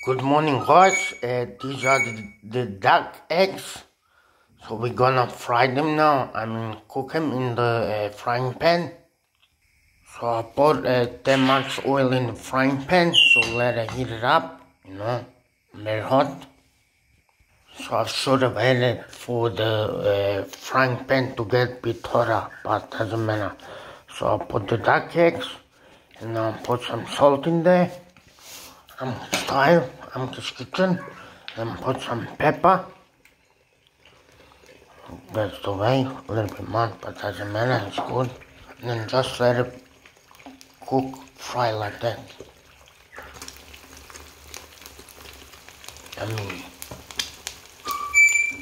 Good morning, guys. These are the duck eggs. So we're gonna fry them now. Cook them in the frying pan. So I put 10 much oil in the frying pan. So let it heat it up. Very hot. So I should have had it for the frying pan to get a bit hotter, but doesn't matter. So I put the duck eggs and I'll put some salt in there. Amke's kitchen, and put some pepper. That's the way, a little bit more, but doesn't matter, it's good. And then just let it cook, fry like that.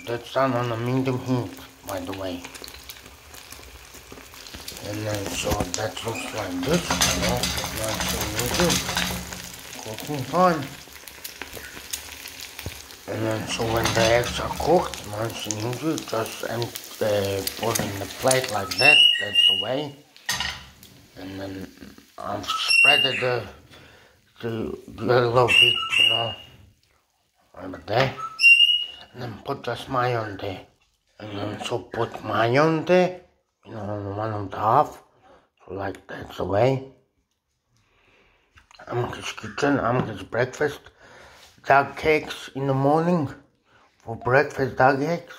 That's done on a medium heat, by the way. And then so that looks like this, nice and medium. Cooking time. And then so when the eggs are cooked, nice and easy, just put in the plate like that, that's the way. And then I've spread the little bit, over there. And then put just mayo on there. And then so put mayo on there, on one and a half, so like that's the way. Amke's kitchen, Amke's breakfast. Duck eggs in the morning for breakfast, duck eggs,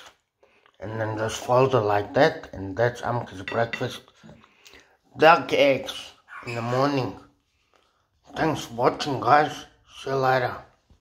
and then just fold it like that, and that's Amke's breakfast. Duck eggs in the morning. Thanks for watching, guys. See you later.